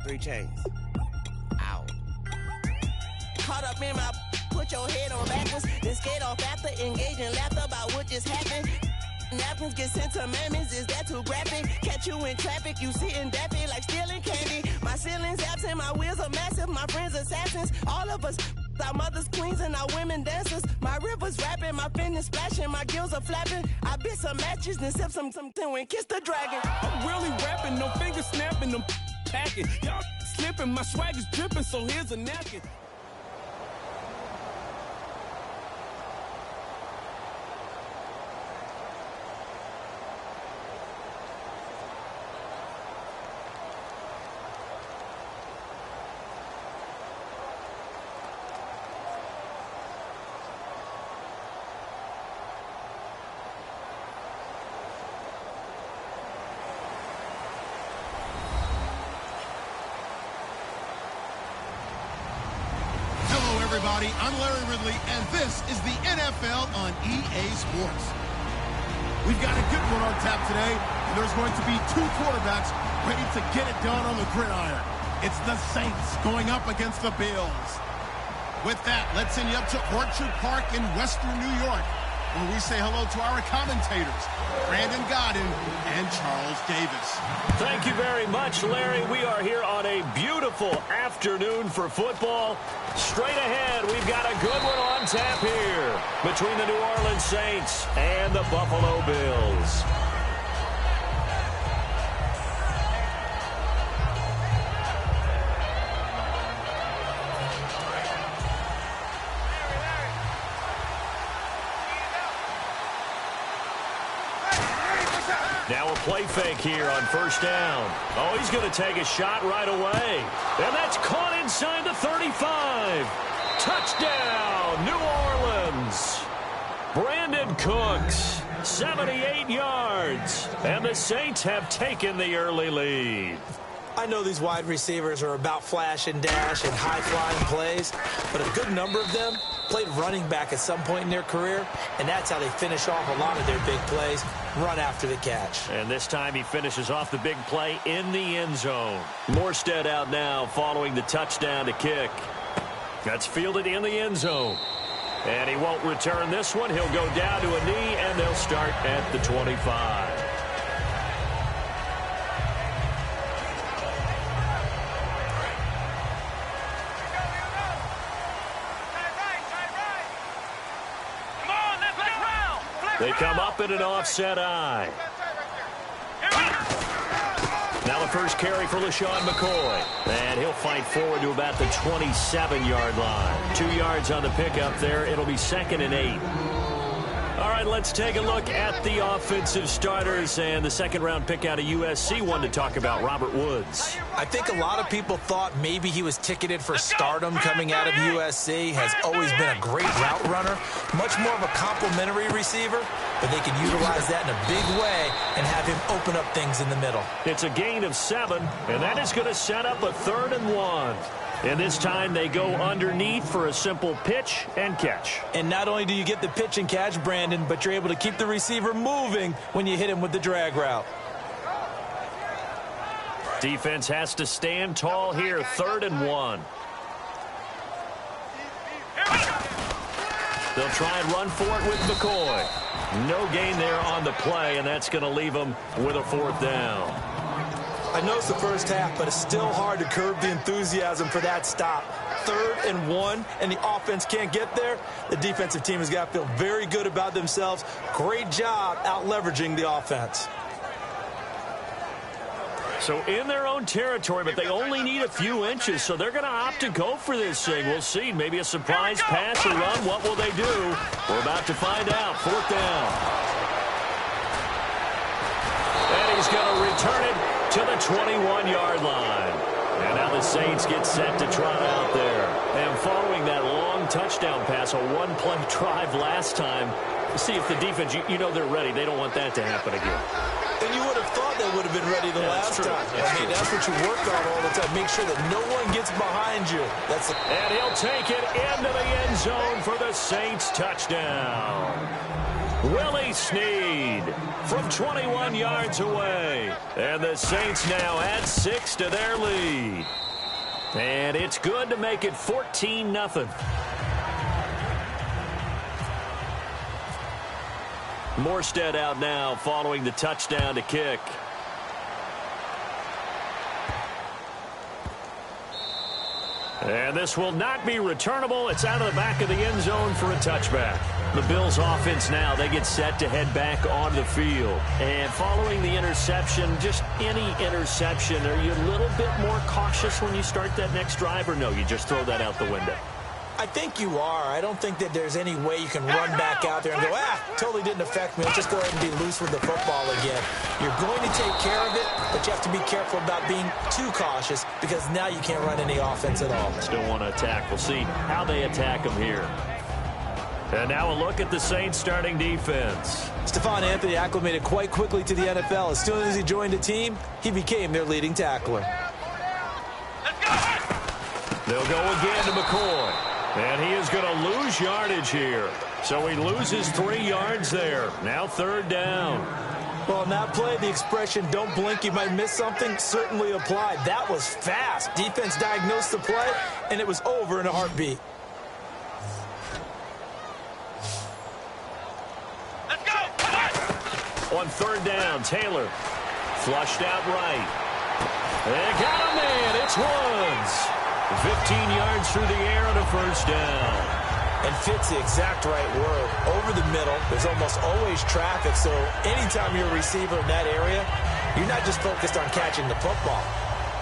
3 chains. Ow. Caught up in my, put your head on backwards, then skate off after, engage in laughter about what just happened. Napkins get sent to mammies, is that too graphic? Catch you in traffic, you sitting daffy like stealing candy. My ceiling's absent, my wheels are massive, my friends assassins. All of us, our mothers queens and our women dancers. My rivers rapping, my fingers splashing, my gills are flapping. I bit some matches, then sip something and kiss the dragon. I'm really rapping, no fingers snapping, them packing. Y'all slipping, my swag is dripping, so here's a napkin. Everybody, I'm Larry Ridley, and this is the NFL on EA Sports. We've got a good one on tap today, and there's going to be 2 quarterbacks ready to get it done on the gridiron. It's the Saints going up against the Bills. With that, let's send you up to Orchard Park in Western New York, where we say hello to our commentators, Brandon Gaudin and Charles Davis. Thank you very much, Larry. We are here on a beautiful afternoon for football. Straight ahead, we've got a good one on tap here between the New Orleans Saints and the Buffalo Bills. Now a play fake here on first down. Oh, he's going to take a shot right away. And that's caught inside the 35. Touchdown, New Orleans. Brandon Cooks, 78 yards. And the Saints have taken the early lead. I know these wide receivers are about flash and dash and high-flying plays, but a good number of them played running back at some point in their career, and that's how they finish off a lot of their big plays, run after the catch. And this time he finishes off the big play in the end zone. Morstead out now following the touchdown to kick. That's fielded in the end zone. And he won't return this one. He'll go down to a knee, and they'll start at the 25. They come up in an offset eye. Now the first carry for LaShawn McCoy. And he'll fight forward to about the 27-yard line. 2 yards on the pickup there. It'll be 2nd and 8. All right, let's take a look at the offensive starters and the second-round pick out of USC. One to talk about, Robert Woods. I think a lot of people thought maybe he was ticketed for stardom coming out of USC. Has always been a great route runner. Much more of a complimentary receiver, but they can utilize that in a big way and have him open up things in the middle. It's a gain of 7, and that is going to set up a 3rd and 1. And this time they go underneath for a simple pitch and catch. And not only do you get the pitch and catch, Brandon, but you're able to keep the receiver moving when you hit him with the drag route. Defense has to stand tall here, 3rd and 1. They'll try and run for it with McCoy. No gain there on the play, and that's going to leave them with a 4th down. I know it's the first half, but it's still hard to curb the enthusiasm for that stop. 3rd and 1, and the offense can't get there. The defensive team has got to feel very good about themselves. Great job out-leveraging the offense. So in their own territory, but they only need a few inches, so they're going to opt to go for this thing. We'll see. Maybe a surprise pass or run. What will they do? We're about to find out. 4th down. And he's going to return it to the 21-yard line. And now the Saints get set to trot out there. And following that long touchdown pass, a one-play drive last time, see if the defense, you know they're ready. They don't want that to happen again. And you would have thought they would have been ready the last time. That's what you work on all the time. Make sure that no one gets behind you. And he'll take it into the end zone for the Saints touchdown. Willie Snead from 21 yards away. And the Saints now add 6 to their lead. And it's good to make it 14-0. Morstead out now following the touchdown to kick. And this will not be returnable. It's out of the back of the end zone for a touchback. The Bills offense now, they get set to head back onto the field. And following the interception, just any interception, are you a little bit more cautious when you start that next drive, or no, you just throw that out the window? I think you are. I don't think that there's any way you can run back out there and go, totally didn't affect me. Let's just go ahead and be loose with the football again. You're going to take care of it, but you have to be careful about being too cautious because now you can't run any offense at all. Still want to attack. We'll see how they attack them here. And now a look at the Saints starting defense. Stephon Anthony acclimated quite quickly to the NFL. As soon as he joined the team, he became their leading tackler. They'll go again to McCoy. And he is going to lose yardage here. So he loses 3 yards there. Now 3rd down. Well, on that play, the expression, don't blink, you might miss something, certainly applied. That was fast. Defense diagnosed the play, and it was over in a heartbeat. Let's go! On 3rd down, Taylor flushed out right. They got a man. It's Woods. 15 yards through the air on a 1st down. And fits the exact right word. Over the middle, there's almost always traffic, so anytime you're a receiver in that area, you're not just focused on catching the football.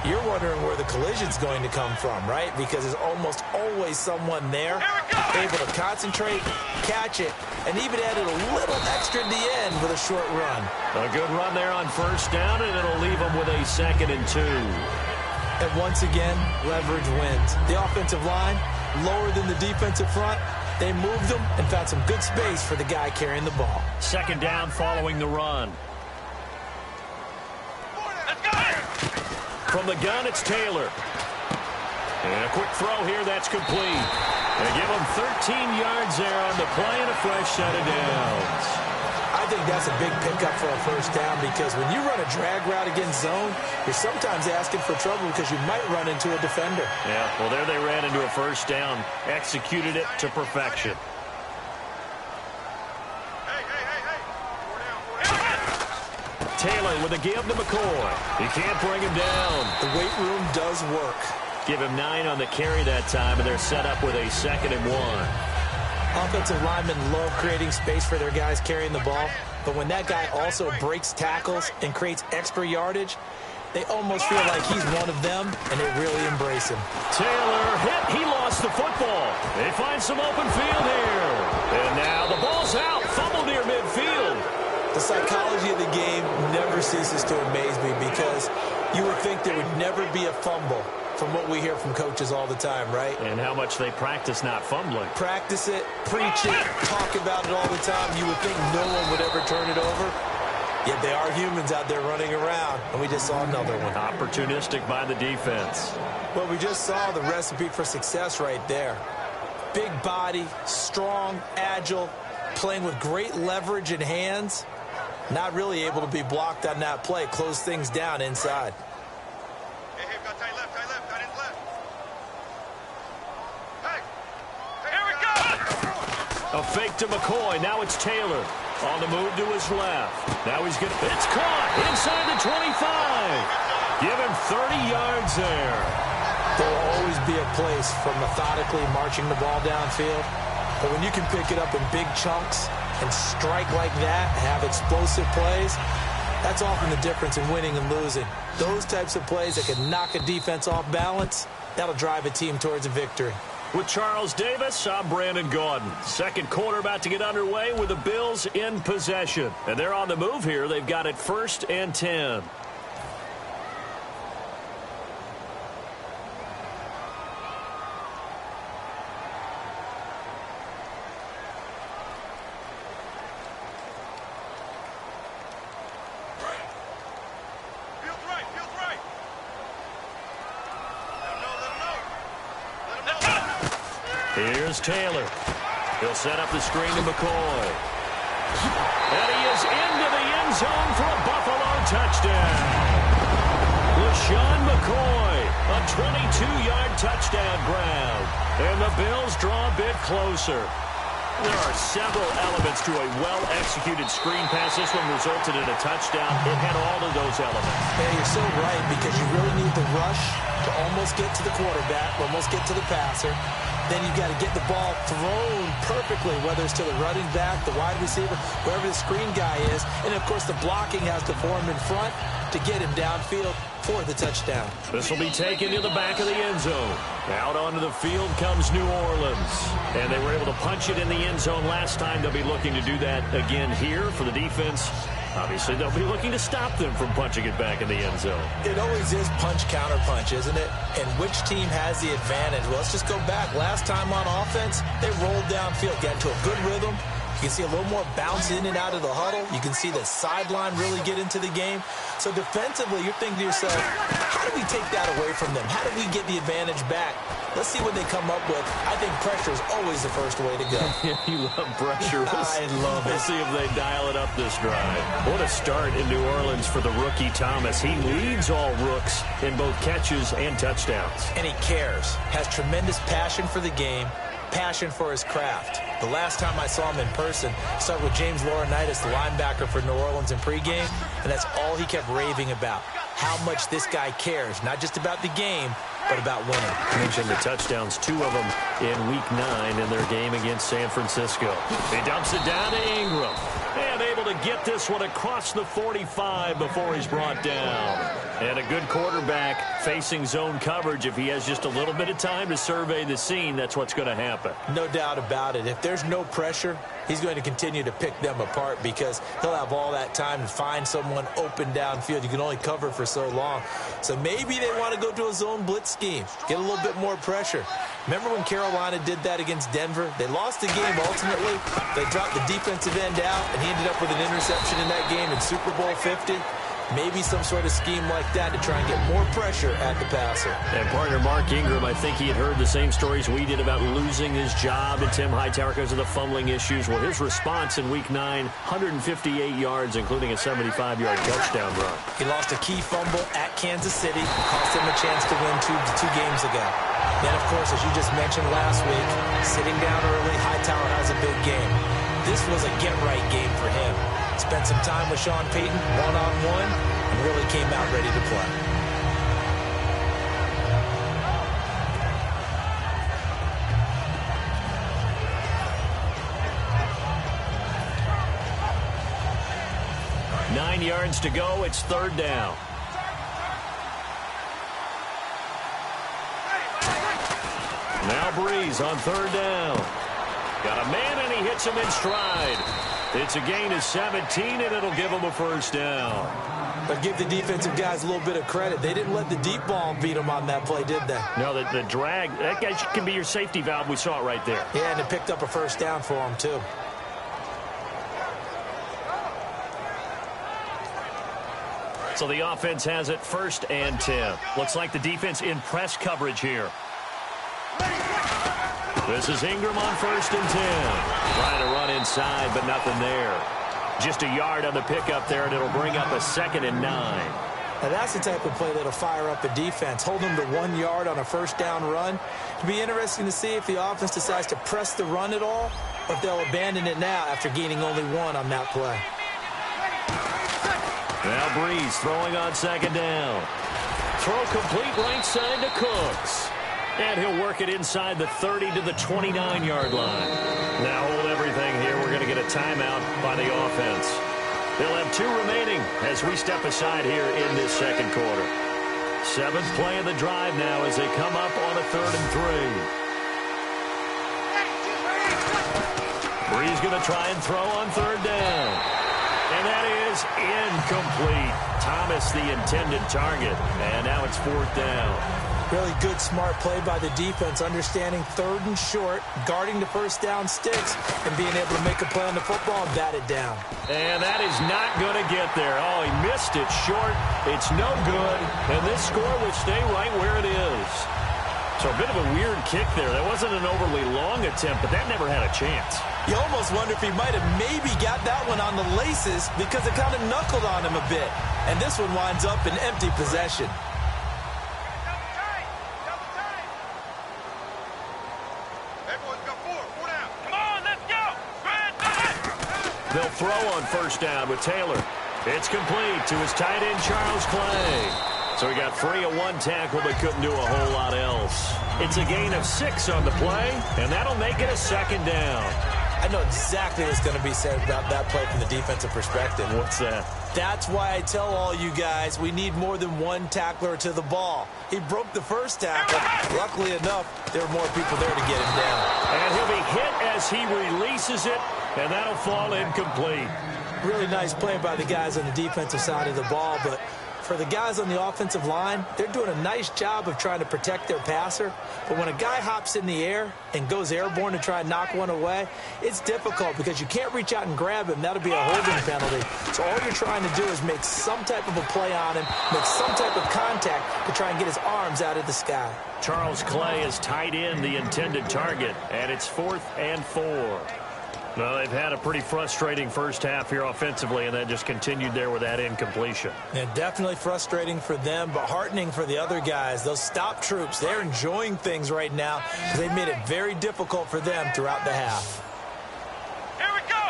You're wondering where the collision's going to come from, right? Because there's almost always someone there able to concentrate, catch it, and even added a little extra at the end with a short run. A good run there on 1st down, and it'll leave them with a 2nd and 2. And once again, leverage wins. The offensive line, lower than the defensive front. They moved them and found some good space for the guy carrying the ball. 2nd down following the run. Let's go! From the gun, it's Taylor. And a quick throw here, that's complete. They give him 13 yards there on the play and a fresh set of downs. I think that's a big pickup for a 1st down because when you run a drag route against zone, you're sometimes asking for trouble because you might run into a defender. Yeah, well, there they ran into a 1st down, executed it to perfection. Taylor with a give to McCoy. He can't bring him down. The weight room does work. Give him 9 on the carry that time, and they're set up with a 2nd and 1. Offensive linemen love creating space for their guys carrying the ball, but when that guy also breaks tackles and creates extra yardage, they almost feel like he's one of them, and they really embrace him. Taylor hit. He lost the football. They find some open field here. And now the ball's out. Fumble near midfield. The psychology of the game never ceases to amaze me because you would think there would never be a fumble from what we hear from coaches all the time, right? And how much they practice not fumbling. Practice it, preach it, talk about it all the time. You would think no one would ever turn it over. Yet they are humans out there running around, and we just saw another one. Opportunistic by the defense. Well, we just saw the recipe for success right there. Big body, strong, agile, playing with great leverage in hands. Not really able to be blocked on that play. Close things down inside. A fake to McCoy. Now it's Taylor. On the move to his left. Now he's going to... It's caught inside the 25. Give him 30 yards there. There will always be a place for methodically marching the ball downfield. But when you can pick it up in big chunks and strike like that, have explosive plays, that's often the difference in winning and losing. Those types of plays that can knock a defense off balance, that'll drive a team towards a victory. With Charles Davis, I'm Brandon Gaudin. 2nd quarter about to get underway with the Bills in possession. And they're on the move here. They've got it 1st and 10. Here's Taylor. He'll set up the screen to McCoy. And he is into the end zone for a Buffalo touchdown. LeSean McCoy, a 22-yard touchdown grab. And the Bills draw a bit closer. There are several elements to a well-executed screen pass. This one resulted in a touchdown. It had all of those elements. Yeah, you're so right, because you really need the rush to almost get to the quarterback, almost get to the passer. Then you've got to get the ball thrown perfectly, whether it's to the running back, the wide receiver, wherever the screen guy is. And, of course, the blocking has to form in front to get him downfield for the touchdown. This will be taken to the back of the end zone. Out onto the field comes New Orleans. And they were able to punch it in the end zone last time. They'll be looking to do that again here for the defense. Obviously, they'll be looking to stop them from punching it back in the end zone. It always is punch-counter-punch, isn't it? And which team has the advantage? Well, let's just go back. Last time on offense, they rolled downfield, got into a good rhythm. You can see a little more bounce in and out of the huddle. You can see the sideline really get into the game. So defensively, you're thinking to yourself, how do we take that away from them? How do we get the advantage back? Let's see what they come up with. I think pressure is always the first way to go. You love pressure. I love it. We'll see if they dial it up this drive. What a start in New Orleans for the rookie Thomas. He leads all rooks in both catches and touchdowns. And he cares, has tremendous passion for the game, passion for his craft. The last time I saw him in person, I started with James Laurinaitis, the linebacker for New Orleans in pregame, and that's all he kept raving about, how much this guy cares, not just about the game, but about winning. I mentioned the touchdowns, 2 of them in Week 9 in their game against San Francisco. He dumps it down to Ingram, and able to get this one across the 45 before he's brought down. And a good quarterback facing zone coverage. If he has just a little bit of time to survey the scene, that's what's going to happen. No doubt about it. If there's no pressure, he's going to continue to pick them apart, because he'll have all that time to find someone open downfield. You can only cover for so long. So maybe they want to go to a zone blitz scheme, get a little bit more pressure. Remember when Carolina did that against Denver? They lost the game ultimately. They dropped the defensive end out, and he ended up with an interception in that game in Super Bowl 50. Maybe some sort of scheme like that to try and get more pressure at the passer. And partner Mark Ingram, I think he had heard the same stories we did about losing his job at Tim Hightower because of the fumbling issues. Well, his response in Week 9, 158 yards, including a 75-yard touchdown run. He lost a key fumble at Kansas City, cost him a chance to win two games ago. Then, of course, as you just mentioned last week, sitting down early, Hightower has a big game. This was a get-right game for him. Spent some time with Sean Payton, one-on-one, and really came out ready to play. Nine yards to go. It's 3rd down. Now Breeze on 3rd down. Got a man, and he hits him in stride. It's a gain of 17, and it'll give him a 1st down. But give the defensive guys a little bit of credit. They didn't let the deep ball beat them on that play, did they? No, the drag, that guy can be your safety valve. We saw it right there. Yeah, and it picked up a 1st down for him, too. So the offense has it 1st and 10. Looks like the defense in press coverage here. This is Ingram on 1st and 10. Trying to run inside, but nothing there. Just a yard on the pickup there, and it'll bring up a 2nd and 9. Now that's the type of play that'll fire up a defense. Hold them to 1 yard on a 1st down run. It'll be interesting to see if the offense decides to press the run at all, or if they'll abandon it now after gaining only 1 on that play. Now Breeze throwing on 2nd down. Throw complete right side to Cooks. And he'll work it inside the 30 to the 29-yard line. Now hold everything here. We're going to get a timeout by the offense. They'll have 2 remaining as we step aside here in this 2nd quarter. 7th play of the drive now as they come up on a 3rd and 3. Breeze going to try and throw on 3rd down. And that is incomplete. Thomas the intended target. And now it's 4th down. Really good, smart play by the defense, understanding 3rd and short, guarding the 1st down sticks, and being able to make a play on the football and bat it down. And that is not going to get there. Oh, he missed it short. It's no good. And this score would stay right where it is. So a bit of a weird kick there. That wasn't an overly long attempt, but that never had a chance. You almost wonder if he might have maybe got that one on the laces because it kind of knuckled on him a bit. And this one winds up in empty possession. They'll throw on first down with Taylor. It's complete to his tight end, Charles Clay. So he got free of one tackle but couldn't do a whole lot else. It's a gain of 6 on the play, and that'll make it a second down. I know exactly what's going to be said about that play from the defensive perspective. What's that? That's why I tell all you guys we need more than one tackler to the ball. He broke the first tackle. Luckily enough, there were more people there to get him down. And he'll be hit as he releases it, and that'll fall incomplete. Really nice play by the guys on the defensive side of the ball, but for the guys on the offensive line, they're doing a nice job of trying to protect their passer. But when a guy hops in the air and goes airborne to try and knock one away, it's difficult because you can't reach out and grab him. That'll be a holding penalty. So all you're trying to do is make some type of a play on him, make some type of contact to try and get his arms out of the sky. Charles Clay is tight in the intended target, and it's 4th and 4. Well, they've had a pretty frustrating first half here offensively, and then just continued there with that incompletion. Yeah, definitely frustrating for them, but heartening for the other guys. Those stop troops, they're enjoying things right now because they made it very difficult for them throughout the half. Here we go.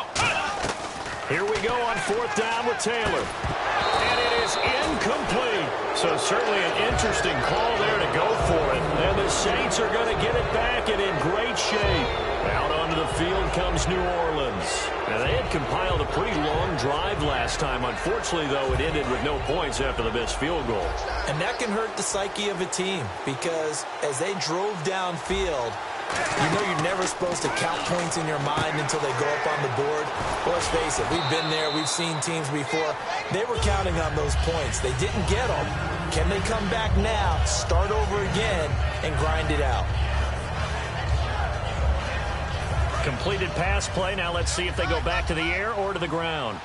Here we go on 4th down with Taylor. And it is incomplete. So certainly an interesting call there to go for it. And the Saints are going to get it back and in great shape. Out onto the field comes New Orleans. Now, they had compiled a pretty long drive last time. Unfortunately, though, it ended with no points after the missed field goal. And that can hurt the psyche of a team because as they drove downfield, you know you're never supposed to count points in your mind until they go up on the board. Well, let's face it, we've been there. We've seen teams before. They were counting on those points. They didn't get them. Can they come back now, start over again, and grind it out? Completed pass play. Now let's see if they go back to the air or to the ground.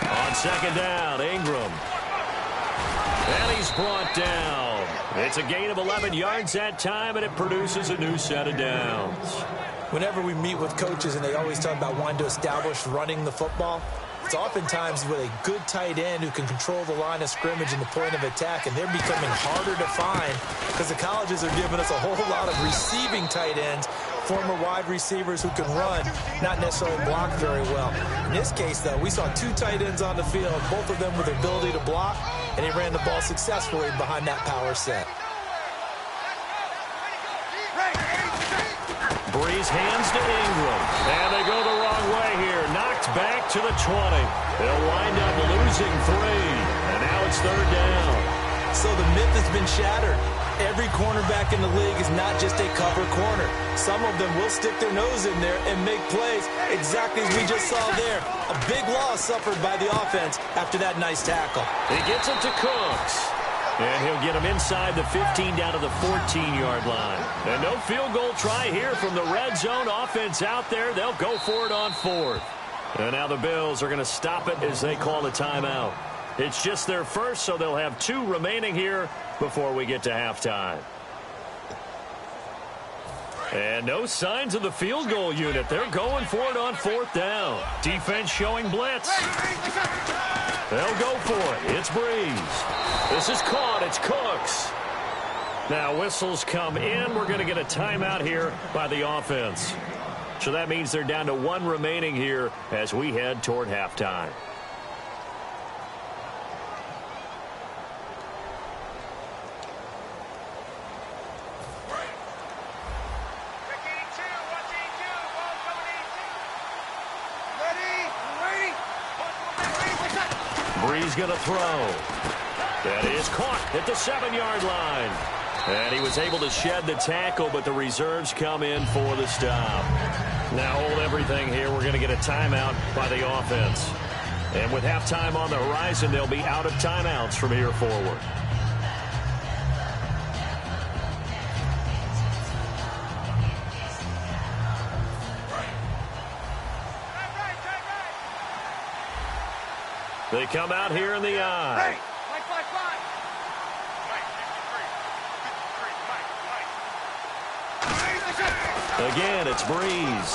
On 2nd down, Ingram. And he's brought down. It's a gain of 11 yards that time, and it produces a new set of downs. Whenever we meet with coaches and they always talk about wanting to establish running the football, it's oftentimes with a good tight end who can control the line of scrimmage and the point of attack, and they're becoming harder to find because the colleges are giving us a whole lot of receiving tight ends, former wide receivers who can run, not necessarily block very well. In this case, though, we saw 2 tight ends on the field, both of them with the ability to block, and he ran the ball successfully behind that power set. Breeze hands to Ingram. And they go the wrong way here. Knocked back to the 20. They'll wind up losing 3. And now it's 3rd down. So the myth has been shattered. Every cornerback in the league is not just a cover corner. Some of them will stick their nose in there and make plays exactly as we just saw there. A big loss suffered by the offense after that nice tackle. He gets it to Cooks. And he'll get him inside the 15 down to the 14-yard line. And no field goal try here from the red zone offense out there. They'll go for it on 4th. And now the Bills are going to stop it as they call a timeout. It's just their first, so they'll have 2 remaining here before we get to halftime. And no signs of the field goal unit. They're going for it on 4th down. Defense showing blitz. They'll go for it. It's Breeze. This is caught. It's Cooks. Now whistles come in. We're going to get a timeout here by the offense. So that means they're down to 1 remaining here as we head toward halftime. Breeze going to throw. That is caught at the 7-yard line. And he was able to shed the tackle, but the reserves come in for the stop. Now hold everything here. We're going to get a timeout by the offense. And with halftime on the horizon, they'll be out of timeouts from here forward. They come out here in the eye. Hey! Mike, 5-5. Mike, 53. 53. Mike. Again, it's Breeze.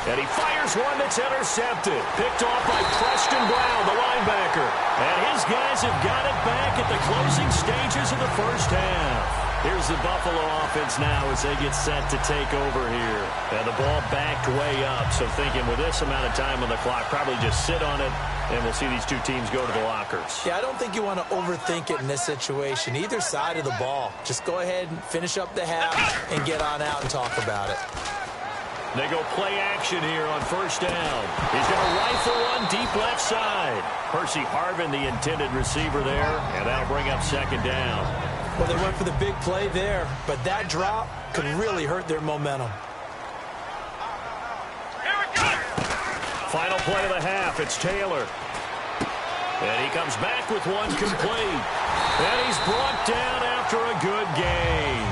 And he fires one that's intercepted. Picked off by Preston Brown, the linebacker. And his guys have got it back at the closing stages of the first half. Here's the Buffalo offense now as they get set to take over here. And the ball backed way up. So thinking with this amount of time on the clock, probably just sit on it, and we'll see these two teams go to the lockers. Yeah, I don't think you want to overthink it in this situation. Either side of the ball. Just go ahead and finish up the half and get on out and talk about it. They go play action here on first down. He's going to rifle one deep left side. Percy Harvin, the intended receiver there, and that'll bring up second down. Well, they went for the big play there, but that drop could really hurt their momentum. Here we go. Final play of the half, it's Taylor. And he comes back with one complete. And he's brought down after a good game.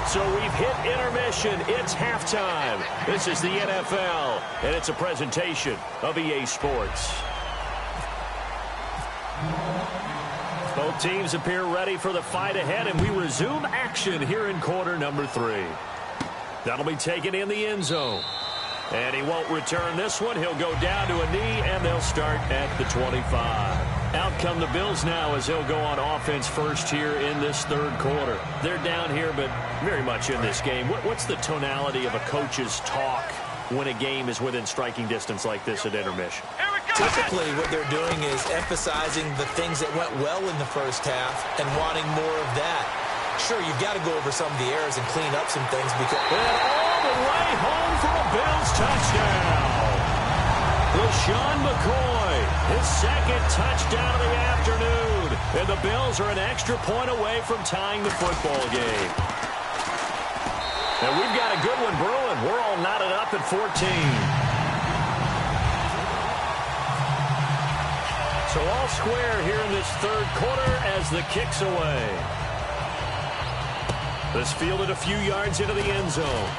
So we've hit intermission. It's halftime. This is the NFL, and it's a presentation of EA Sports. Both teams appear ready for the fight ahead, and we resume action here in quarter number 3. That'll be taken in the end zone. And he won't return this one. He'll go down to a knee, and they'll start at the 25. Out come the Bills now as they'll go on offense first here in this third quarter. They're down here, but very much in this game. What's the tonality of a coach's talk when a game is within striking distance like this at intermission? Typically, what they're doing is emphasizing the things that went well in the first half and wanting more of that. Sure, you've got to go over some of the errors and clean up some things because... And all the way home for a Bills touchdown. LeSean McCoy, his second touchdown of the afternoon. And the Bills are an extra point away from tying the football game. And we've got a good one brewing. We're all knotted up at 14. So all square here in this third quarter as the kick's away. This fielded a few yards into the end zone.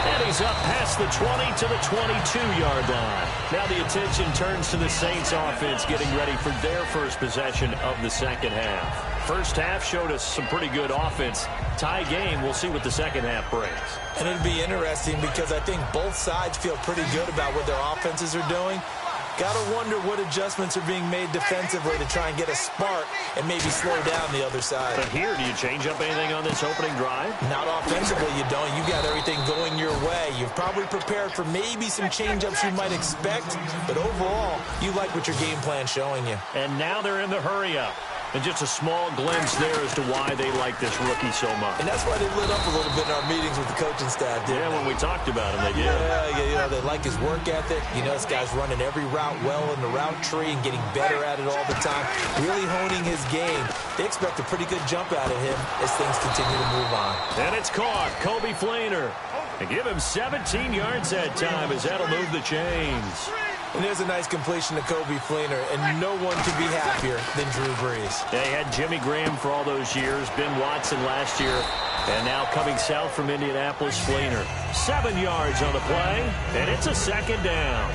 And he's up past the 20 to the 22-yard line. Now the attention turns to the Saints offense getting ready for their first possession of the second half. First half showed us some pretty good offense. Tie game, we'll see what the second half brings. And it'll be interesting because I think both sides feel pretty good about what their offenses are doing. Got to wonder what adjustments are being made defensively to try and get a spark and maybe slow down the other side. But here, do you change up anything on this opening drive? Not offensively, you don't. You got everything going your way. You've probably prepared for maybe some change-ups you might expect, but overall, you like what your game plan's showing you. And now they're in the hurry-up. And just a small glimpse there as to why they like this rookie so much. And that's why they lit up a little bit in our meetings with the coaching staff, didn't they? When we talked about him, they did. Yeah, they like his work ethic. You know, this guy's running every route well in the route tree and getting better at it all the time. Really honing his game. They expect a pretty good jump out of him as things continue to move on. And it's caught. Kobe Fleener. And give him 17 yards that time as that'll move the chains. And there's a nice completion to Kobe Fleener, and no one can be happier than Drew Brees. They had Jimmy Graham for all those years, Ben Watson last year, and now coming south from Indianapolis, Fleener. 7 yards on the play, and it's a second down.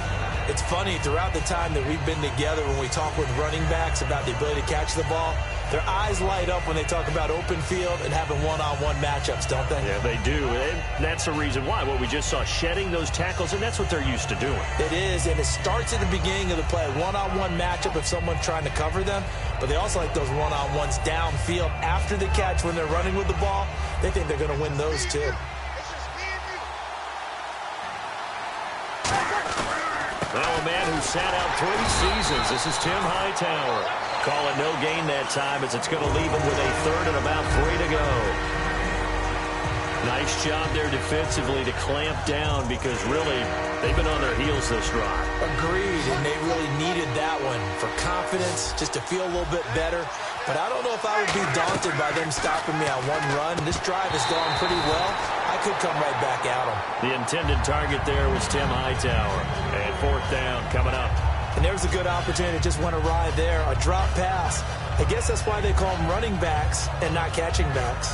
It's funny, throughout the time that we've been together, when we talk with running backs about the ability to catch the ball, their eyes light up when they talk about open field and having one-on-one matchups, don't they? Yeah, they do. And that's the reason why. What we just saw, shedding those tackles, and that's what they're used to doing. It is, and it starts at the beginning of the play. One-on-one matchup if someone's trying to cover them, but they also like those one-on-ones downfield after the catch when they're running with the ball. They think they're going to win those, too. Well, a man who sat out 3 seasons. This is Tim Hightower. Calling no gain that time as it's going to leave him with a third and about 3 to go. Nice job there defensively to clamp down because really they've been on their heels this drive. Agreed, and they really needed that one for confidence, just to feel a little bit better. But I don't know if I would be daunted by them stopping me on one run. This drive has gone pretty well. I could come right back at them. The intended target there was Tim Hightower. And fourth down coming up. And there's a good opportunity. Just went awry there. A drop pass. I guess that's why they call them running backs and not catching backs.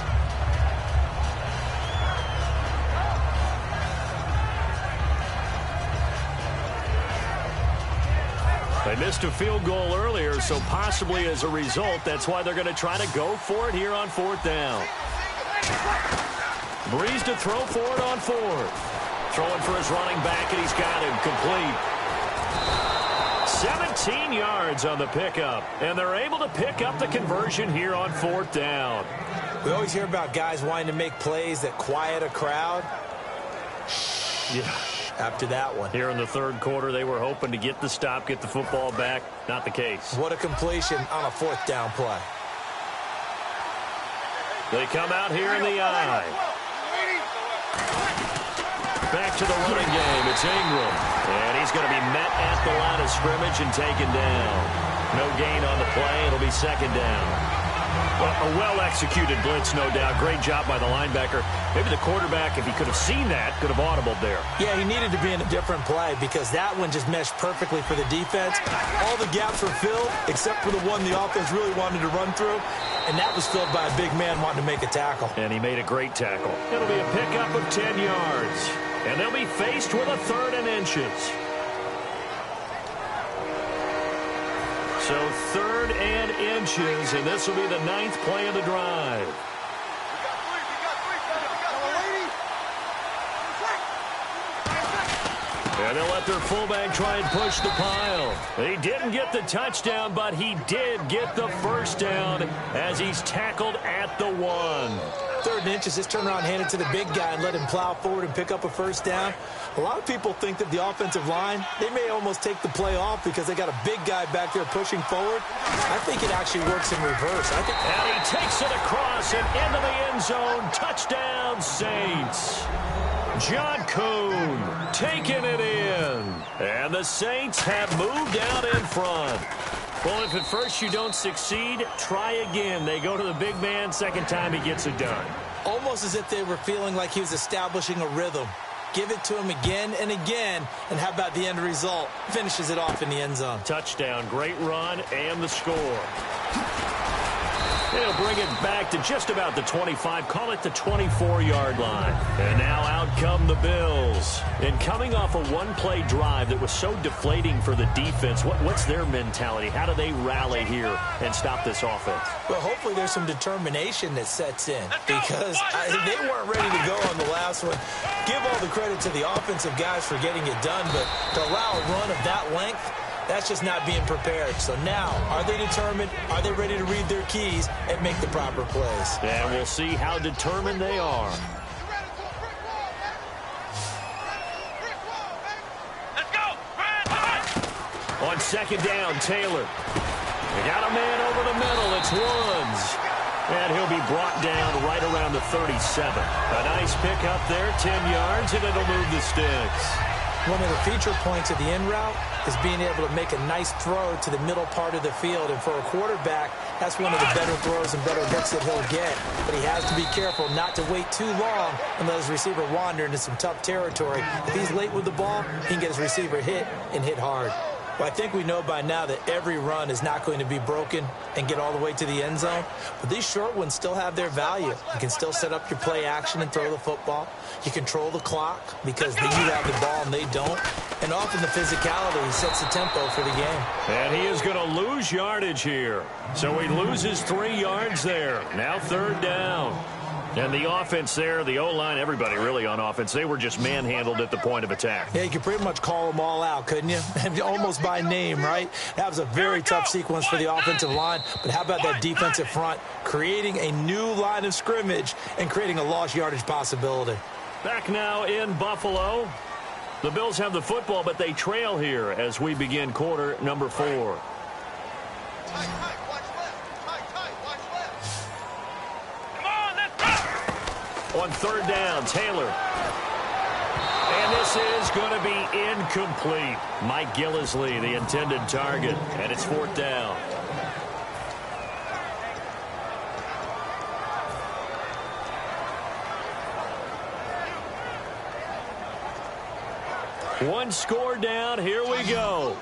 They missed a field goal earlier, so possibly as a result, that's why they're going to try to go for it here on fourth down. Breeze to throw for it on fourth. Throwing for his running back, and he's got him complete. 17 yards on the pickup, and they're able to pick up the conversion here on fourth down. We always hear about guys wanting to make plays that quiet a crowd. Yeah. After that one. Here in the third quarter, they were hoping to get the stop, get the football back. Not the case. What a completion on a fourth down play. They come out here in the eye. Back to the running game. It's Ingram. And he's going to be met at the line of scrimmage and taken down. No gain on the play. It'll be second down. Well, a well-executed blitz, no doubt. Great job by the linebacker. Maybe the quarterback, if he could have seen that, could have audibled there. Yeah, he needed to be in a different play because that one just meshed perfectly for the defense. All the gaps were filled except for the one the offense really wanted to run through, and that was filled by a big man wanting to make a tackle. And he made a great tackle. It'll be a pickup of 10 yards, and they'll be faced with a 3rd and inches. So 3rd and inches, and this will be the 9th play of the drive. And they'll let their fullback try and push the pile. He didn't get the touchdown, but he did get the first down as he's tackled at the 1. 3rd and inches, just turn around, hand it to the big guy, and let him plow forward and pick up a first down. A lot of people think that the offensive line, they may almost take the play off because they got a big guy back there pushing forward. I think it actually works in reverse. And he takes it across and into the end zone. Touchdown, Saints. John Kuhn taking it in. And the Saints have moved out in front. Well, if at first you don't succeed, try again. They go to the big man. Second time he gets it done. Almost as if they were feeling like he was establishing a rhythm. Give it to him again and again. And how about the end result? Finishes it off in the end zone. Touchdown, great run, and the score. They'll bring it back to just about the 25, call it the 24-yard line. And now out come the Bills. And coming off a one-play drive that was so deflating for the defense, what's their mentality? How do they rally here and stop this offense? Well, hopefully there's some determination that sets in because they weren't ready to go on the last one. Give all the credit to the offensive guys for getting it done, but to allow a run of that length, that's just not being prepared. So now, are they determined? Are they ready to read their keys and make the proper plays? And we'll see how determined they are. Let's go! On second down, Taylor. They got a man over the middle. It's Woods. And he'll be brought down right around the 37. A nice pickup there, 10 yards, and it'll move the sticks. One of the feature points of the in route is being able to make a nice throw to the middle part of the field. And for a quarterback, that's one of the better throws and better looks that he'll get. But he has to be careful not to wait too long and let his receiver wander into some tough territory. If he's late with the ball, he can get his receiver hit and hit hard. Well, I think we know by now that every run is not going to be broken and get all the way to the end zone. But these short ones still have their value. You can still set up your play action and throw the football. You control the clock because you have the ball and they don't. And often the physicality sets the tempo for the game. And he is going to lose yardage here. So he loses 3 yards there. Now third down. And the offense there, the O-line, everybody really on offense, they were just manhandled at the point of attack. Yeah, you could pretty much call them all out, couldn't you? Almost by name, right? That was a very tough sequence for the offensive line. But how about that defensive front creating a new line of scrimmage and creating a lost yardage possibility? Back now in Buffalo. The Bills have the football, but they trail here as we begin quarter number 4. On third down, Taylor. And this is going to be incomplete. Mike Gillislee, the intended target, and it's fourth down. One score down. Here we go.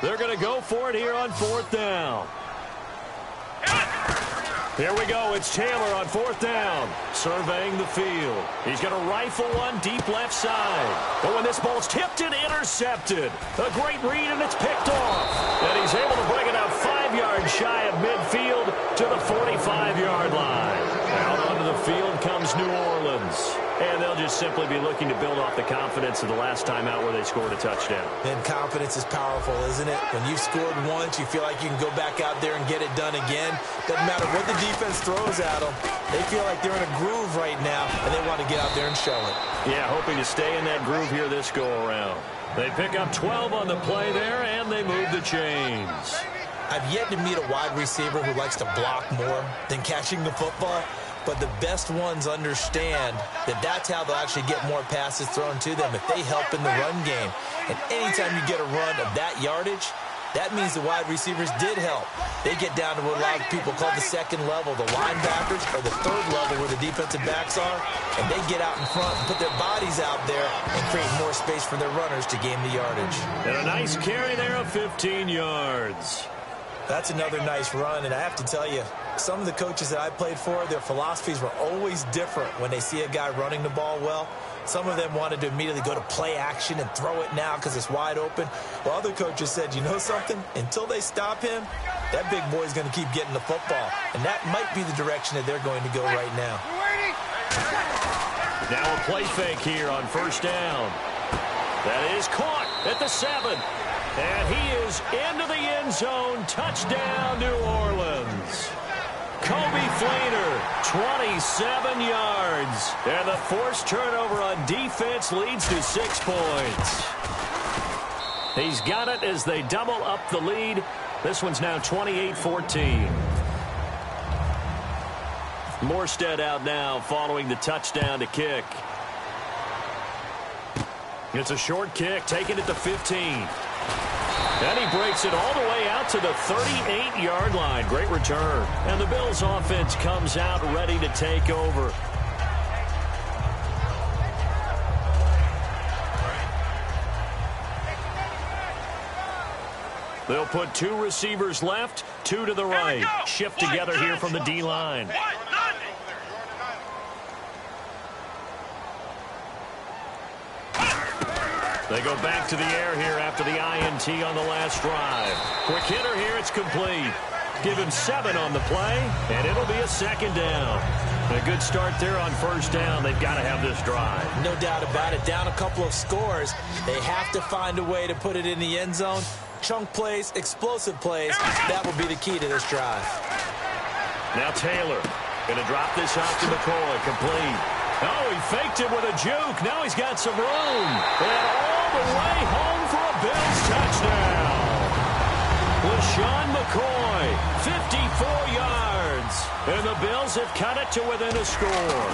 They're going to go for it here on fourth down. Here we go. It's Taylor on fourth down, surveying the field. He's going to rifle one deep left side. But when this ball's tipped and intercepted, a great read, and it's picked off. And he's able to bring it out 5 yards shy of midfield to the 45-yard line. Out onto the field comes New Orleans. and they'll just simply be looking to build off the confidence of the last time out where they scored a touchdown. And confidence is powerful, isn't it? When you've scored once, you feel like you can go back out there and get it done again. Doesn't matter what the defense throws at them. They feel like they're in a groove right now, and they want to get out there and show it. Yeah, hoping to stay in that groove here this go-around. They pick up 12 on the play there, and they move the chains. I've yet to meet a wide receiver who likes to block more than catching the football, but the best ones understand that that's how they'll actually get more passes thrown to them if they help in the run game. And anytime you get a run of that yardage, that means the wide receivers did help. They get down to what a lot of people call the second level, the linebackers, or the third level where the defensive backs are, and they get out in front and put their bodies out there and create more space for their runners to gain the yardage. And a nice carry there of 15 yards. That's another nice run, and I have to tell you, some of the coaches that I played for, their philosophies were always different when they see a guy running the ball well. Some of them wanted to immediately go to play action and throw it now because it's wide open. While other coaches said, you know something? Until they stop him, that big boy's going to keep getting the football. And that might be the direction that they're going to go right now. Now a play fake here on first down. That is caught at the 7. And he is into the end zone. Touchdown, New Orleans. Kobe Fleener, 27 yards. And the forced turnover on defense leads to 6 points. He's got it as they double up the lead. This one's now 28-14. Morstead out now following the touchdown to kick. It's a short kick, taken at the 15. And he breaks it all the way out to the 38-yard line. Great return. And the Bills offense comes out ready to take over. They'll put 2 receivers left, 2 to the right. Shift together here from the D-line. They go back to the air here after the INT on the last drive. Quick hitter here, it's complete. Give him 7 on the play, and it'll be a second down. A good start there on first down. They've got to have this drive. No doubt about it. Down a couple of scores. They have to find a way to put it in the end zone. Chunk plays, explosive plays. That will be the key to this drive. Now Taylor going to drop this off to McCoy. Complete. Oh, he faked it with a juke. Now he's got some room. And all the way home for a Bills touchdown. LeSean McCoy, 54 yards. And the Bills have cut it to within a score.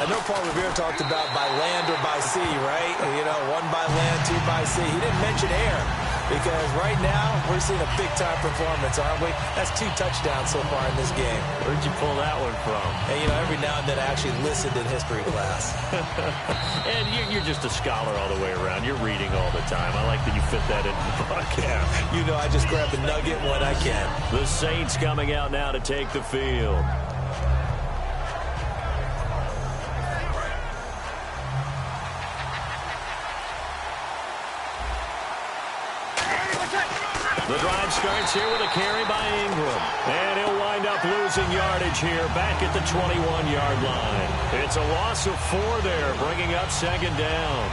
I know Paul Revere talked about by land or by sea, right? You know, 1 by land, 2 by sea. He didn't mention air because right now we're seeing a big-time performance, aren't we? That's 2 touchdowns so far in this game. Where'd you pull that one from? And, you know, every now and then I actually listened in history class. And you're just a scholar all the way around. You're reading all the time. I like that you fit that into the broadcast. You know, I just grab a nugget when I can. The Saints coming out now to take the field. The drive starts here with a carry by Ingram. And he'll wind up losing yardage here back at the 21-yard line. It's a loss of 4 there, bringing up second down.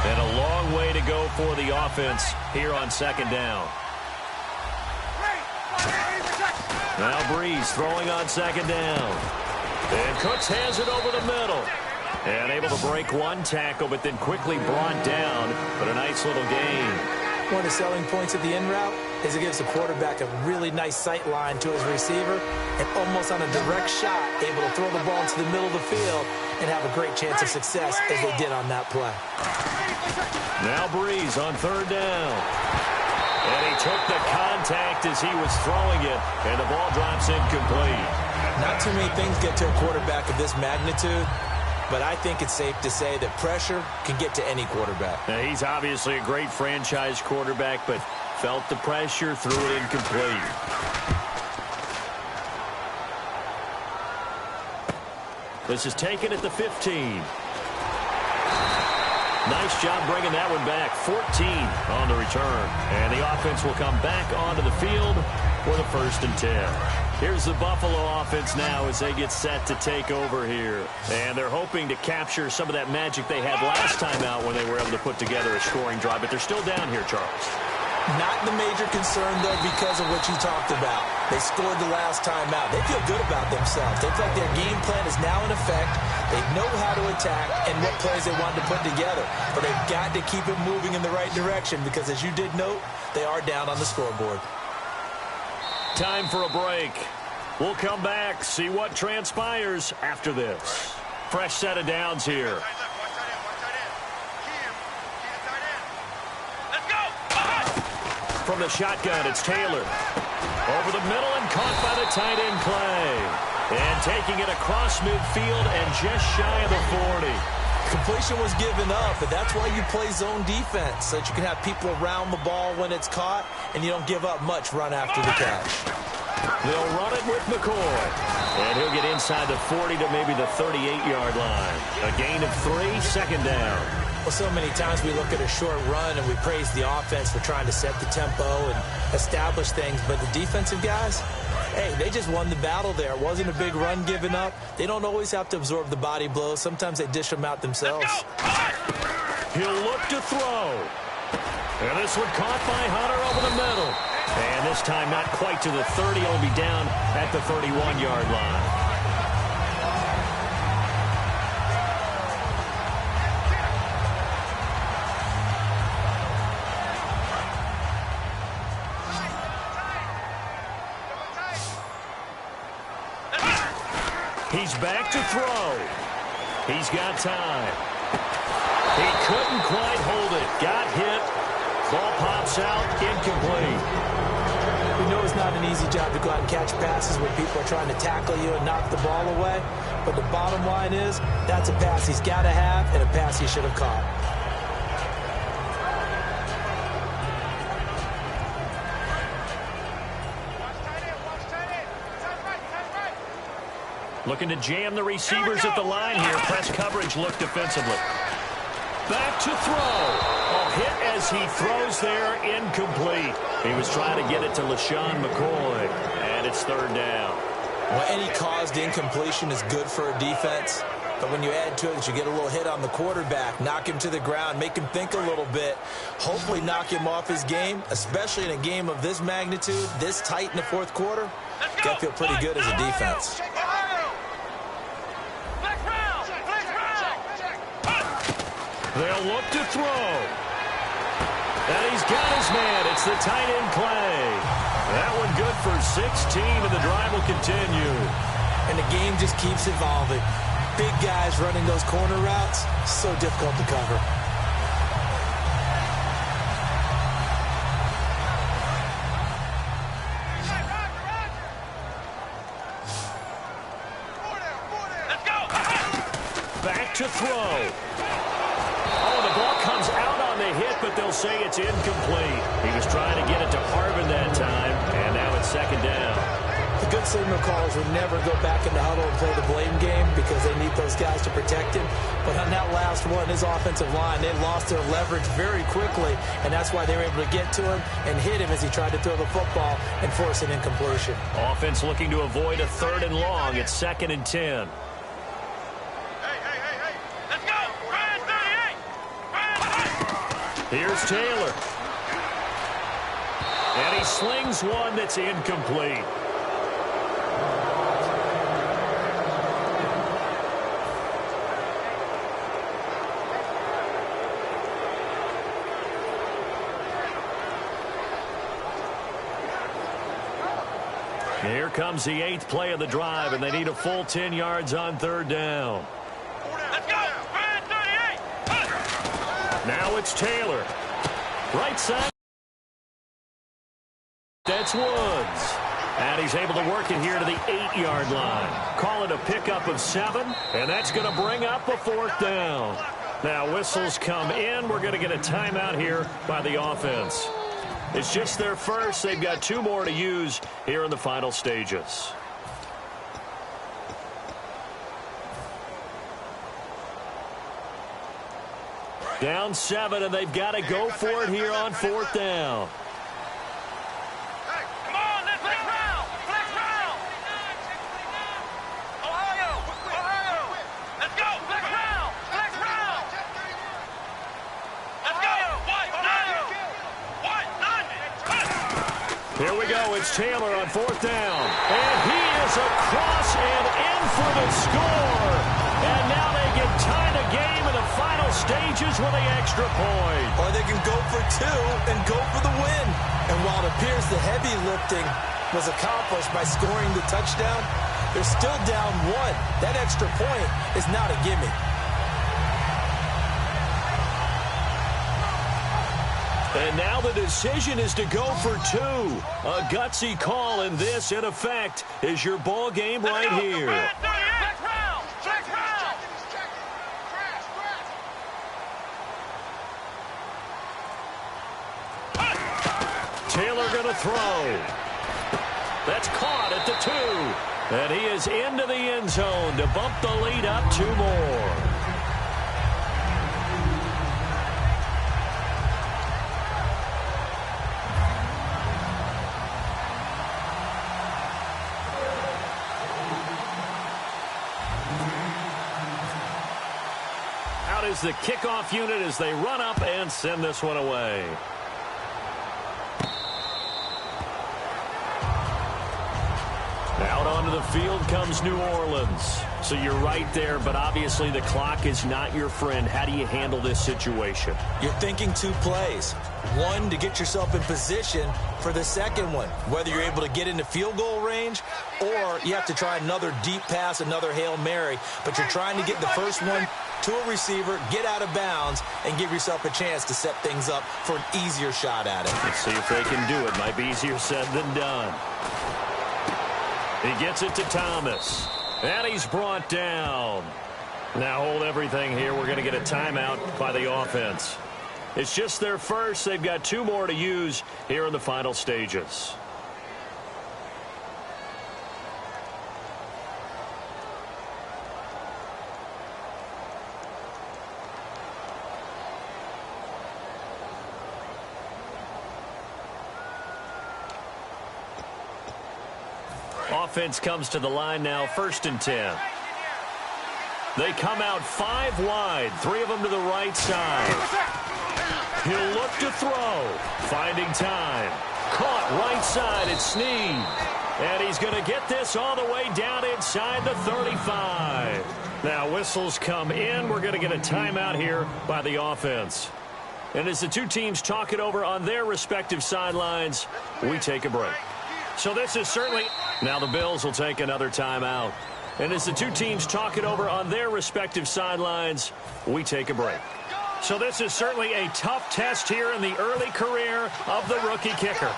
And a long way to go for the offense here on second down. Now Breeze throwing on second down. And Cooks has it over the middle. And able to break 1 tackle, but then quickly brought down. But a nice little gain. One of the selling points of the in route is it gives the quarterback a really nice sight line to his receiver and almost on a direct shot able to throw the ball into the middle of the field and have a great chance of success as they did on that play. Now Breeze on third down. And he took the contact as he was throwing it, and the ball drops incomplete. Not too many things get to a quarterback of this magnitude, but I think it's safe to say that pressure can get to any quarterback. Now, he's obviously a great franchise quarterback, but felt the pressure, threw it incomplete. This is taken at the 15. Nice job bringing that one back. 14 on the return. And the offense will come back onto the field for the 1st and 10. Here's the Buffalo offense now as they get set to take over here. And they're hoping to capture some of that magic they had last time out when they were able to put together a scoring drive. But they're still down here, Charles. Not the major concern, though, because of what you talked about. They scored the last time out. They feel good about themselves. They feel like their game plan is now in effect. They know how to attack and what plays they want to put together. But they've got to keep it moving in the right direction because, as you did note, they are down on the scoreboard. Time for a break. We'll come back, see what transpires after this. Fresh set of downs here. From the shotgun, it's Taylor. Over the middle and caught by the tight end, Clay. And taking it across midfield and just shy of the 40. Completion was given up, but that's why you play zone defense, so that you can have people around the ball when it's caught, and you don't give up much run after the catch. They'll run it with McCoy. And he'll get inside the 40 to maybe the 38-yard line. A gain of 3, 2nd down. Well, so many times we look at a short run and we praise the offense for trying to set the tempo and establish things. But the defensive guys, hey, they just won the battle there. It wasn't a big run given up. They don't always have to absorb the body blows. Sometimes they dish them out themselves. He'll look to throw. And this one caught by Hunter over the middle. And this time not quite to the 30. He'll be down at the 31-yard line. He's back to throw. He's got time. He couldn't quite hold it. Got hit. Ball pops out. Incomplete. We know it's not an easy job to go out and catch passes when people are trying to tackle you and knock the ball away. But the bottom line is that's a pass he's got to have and a pass he should have caught. Looking to jam the receivers at the line here. Press coverage look defensively. Back to throw. Oh, hit as he throws there. Incomplete. He was trying to get it to LaShawn McCoy. And it's 3rd down. Well, any caused incompletion is good for a defense. But when you add to it that you get a little hit on the quarterback, knock him to the ground, make him think a little bit, hopefully knock him off his game, especially in a game of this magnitude, this tight in the 4th quarter, got to feel pretty good as a defense. They'll look to throw. And he's got his man. It's the tight end, Clay. That one good for 16, and the drive will continue. And the game just keeps evolving. Big guys running those corner routes, so difficult to cover. Back to throw. Oh, the ball comes out on the hit, but they'll say it's incomplete. He was trying to get it to Harvin that time, and now it's 2nd down. The good signal callers would never go back in the huddle and play the blame game because they need those guys to protect him. But on that last one, his offensive line, they lost their leverage very quickly, and that's why they were able to get to him and hit him as he tried to throw the football and force an incompletion. Offense looking to avoid a 3rd and long. It's 2nd and 10. Here's Taylor. And he slings one that's incomplete. Here comes the 8th play of the drive, and they need a full 10 yards on 3rd down. Let's go! 38! Now it's Taylor. Right side. That's Woods. And he's able to work it here to the 8-yard line. Call it a pickup of 7, and that's going to bring up a 4th down. Now whistles come in. We're going to get a timeout here by the offense. It's just their first. They've got 2 more to use here in the final stages. Down 7, and they've got to go for it here on 4th down. Come on, let's round. Let's round. Ohio. Let's go. Let's round. Let's round. Let's go. White, none. Here we go. It's Taylor on 4th down. And he is across and in for the score. And now they can tie the game in the final stages with an extra point. Or they can go for 2 and go for the win. And while it appears the heavy lifting was accomplished by scoring the touchdown, they're still down 1. That extra point is not a gimme. And now the decision is to go for 2. A gutsy call, and this, in effect, is your ball game right here. Taylor going to throw. That's caught at the 2. And he is into the end zone to bump the lead up 2 more. Out is the kickoff unit as they run up and send this one away. Out onto the field comes New Orleans. So you're right there, but obviously the clock is not your friend. How do you handle this situation? You're thinking 2 plays. 1 to get yourself in position for the second one, whether you're able to get into field goal range or you have to try another deep pass, another Hail Mary, but you're trying to get the first one to a receiver, get out of bounds, and give yourself a chance to set things up for an easier shot at it. Let's see if they can do it. Might be easier said than done. He gets it to Thomas. And he's brought down. Now hold everything here. We're going to get a timeout by the offense. It's just their first. They've got 2 more to use here in the final stages. Offense comes to the line now, 1st and 10. They come out 5 wide, 3 of them to the right side. He'll look to throw, finding time. Caught right side, it's Snead. And he's going to get this all the way down inside the 35. Now whistles come in. We're going to get a timeout here by the offense. And as the 2 teams talk it over on their respective sidelines, we take a break. So this is certainly... Now the Bills will take another timeout. And as the 2 teams talk it over on their respective sidelines, we take a break. So this is certainly a tough test here in the early career of the rookie kicker.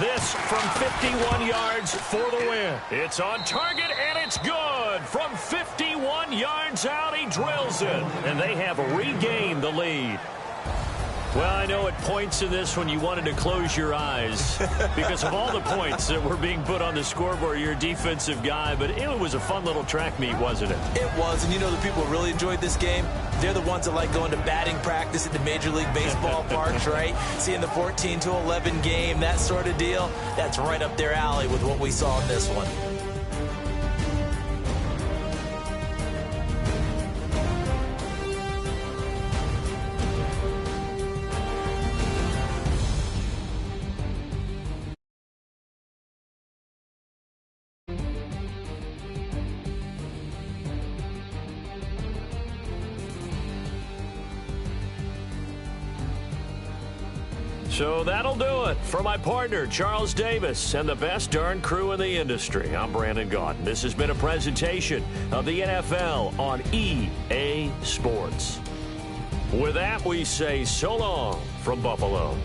This from 51 yards for the win. It's on target, and it's good. From 51 yards out, he drills it. And they have regained the lead. Well, I know at points in this when you wanted to close your eyes because of all the points that were being put on the scoreboard. You're a defensive guy, but it was a fun little track meet, wasn't it? It was, and you know the people who really enjoyed this game? They're the ones that like going to batting practice at the Major League Baseball parks, right? Seeing the 14-11 game, that sort of deal. That's right up their alley with what we saw in this one. So that'll do it for my partner, Charles Davis, and the best darn crew in the industry. I'm Brandon Gaudin. This has been a presentation of the NFL on EA Sports. With that, we say so long from Buffalo.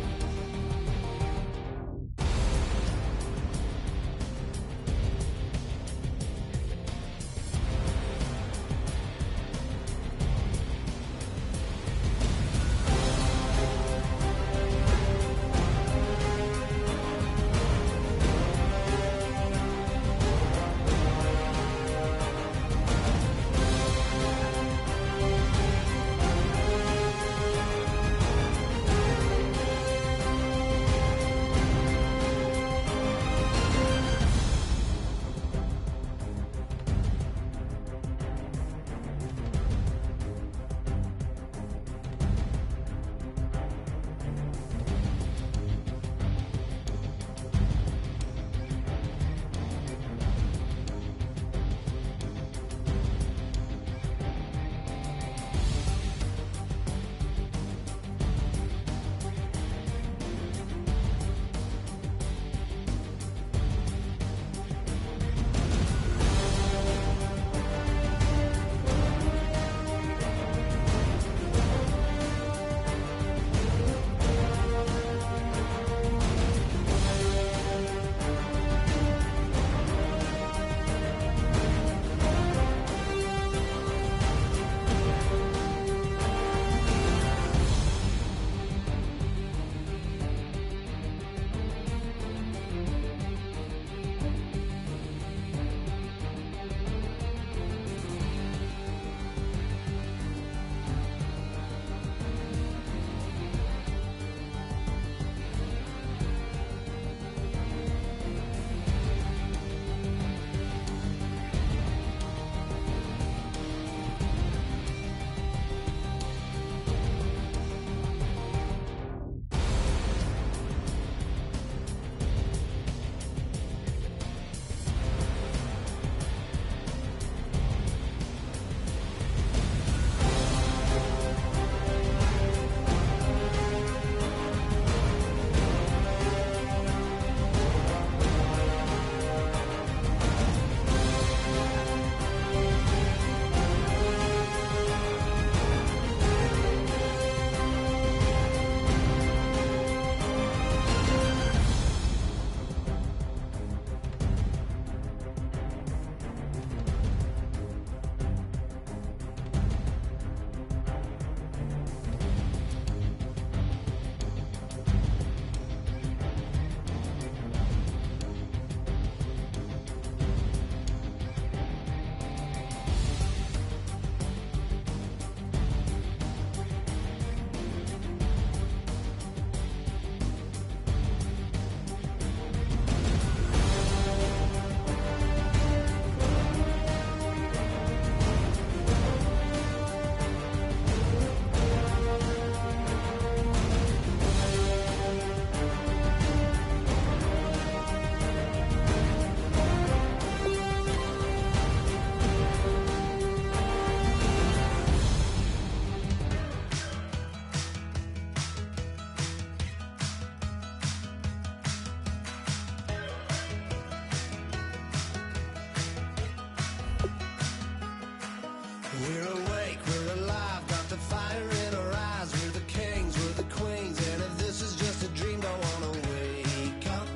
We're awake, we're alive, got the fire in our eyes. We're the kings, we're the queens, and if this is just a dream, don't wanna wake up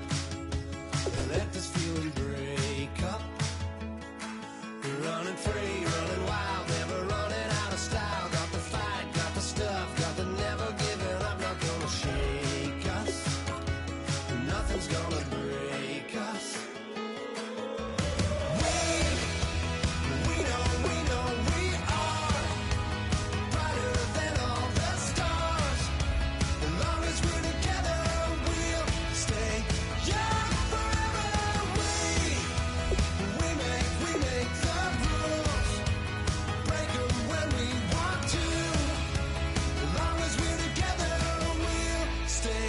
and let this feeling break up. We're running free, running wild, never running out of style. Got the fight, got the stuff, got the never giving up. Not gonna shake us, nothing's gonna break us. We know we are brighter than all the stars. As long as we're together, we'll stay young forever. We make the rules, break 'em when we want to. As long as we're together, we'll stay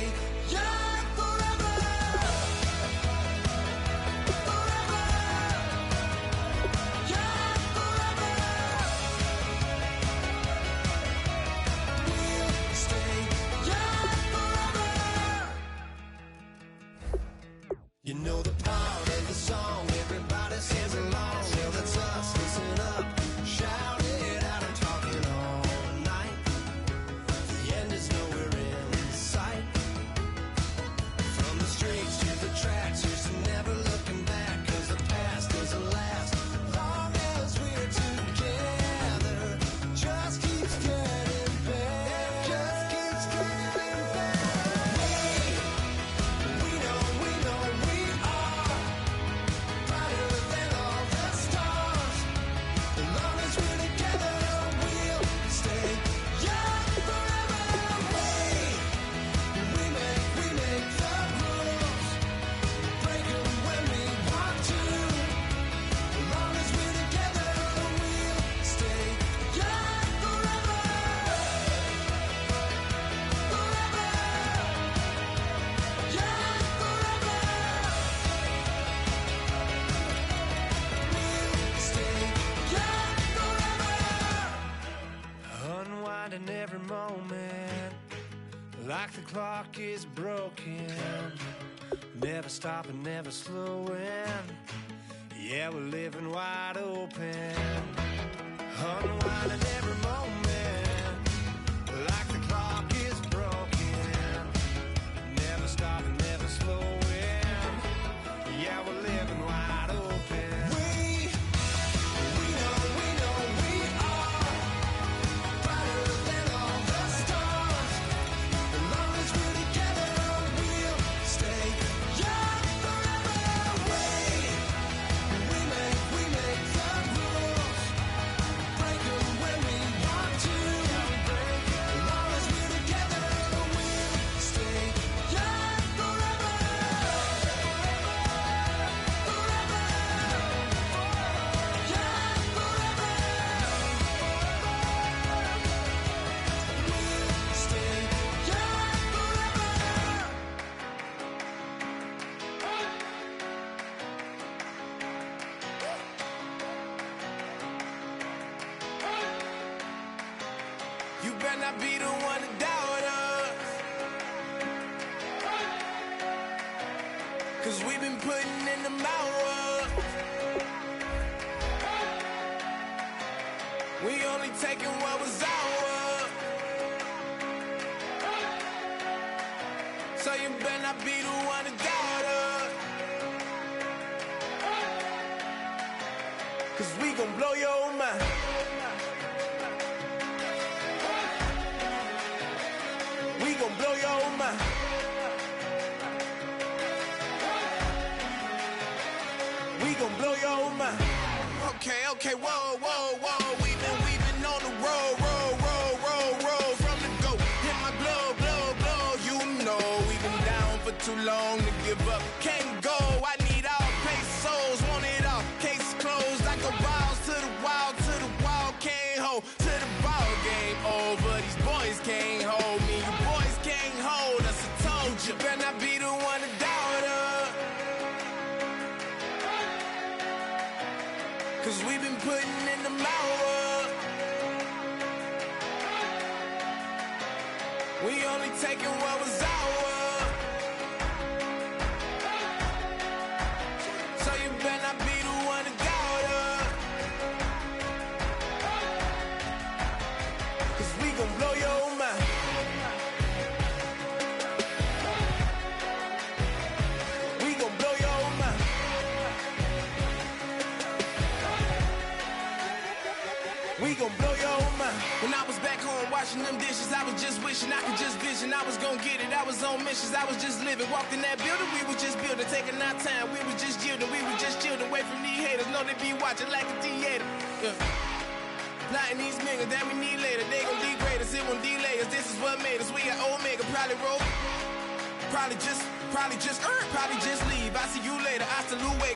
young forever. Forever. Young forever. We'll stay young forever. You know the part of the song, everybody sings along. Well, that's us, listen up, shout it out. I'm talking all night. The end is nowhere in sight. From the streets to the tracks, here's to never looking back. 'Cause the past doesn't last long as we're together. Just keeps getting better. Just keeps getting better. We know we are brighter than all the stars. As long as we're together, we'll stay young forever. We make the rules, break 'em when we want to. As long as we're together, we'll stay young forever. Forever. Young forever. We'll stay young forever. Unwinding every moment, like the clock is broken. Never stopping, never slowing. Yeah, we're living wide open. Unwinding every moment, like the clock is broken. Never stopping, never slowing. Yeah, we're living wide open. We know we are brighter than all the stars. As long as we're together, we'll stay young forever. We make the rules, break 'em when we want to. As long as we're together, we'll stay young forever. Forever. Young forever. We'll stay young forever. You better not be the one to doubt us, 'cause we've been putting in the hours. We only taking what was ours. So you better not be the one to doubt us, 'cause we gon' blow your mind. We gon' blow your mind. We gon' blow your mind. Okay, whoa. We've been on the road from the go. Hit my blow. You know we've been down for too long to give up. Can't go. I need all pesos, want it all. Case closed. I go balls to the wall, can't hold. To the ball game over. These boys can't hold me. You boys can't hold us. I told you. Better not be the one to doubt us, 'cause we've been putting in the hours. We only taking what was ours. So you better not be the one to doubt us. washing them dishes. I was just wishing I could just vision. I was gonna get it. I was on missions. I was just living. Walked in that building. We was just building. Taking our time. We was just yielding. We was just chilling. Away from these haters. Know they be watching like a theater. Yeah. Plotting these niggas that we need later. They gon' degrade us. It won't delay us. This is what made us. We got Omega. Probably roll. Probably just leave. I see you later. I salute.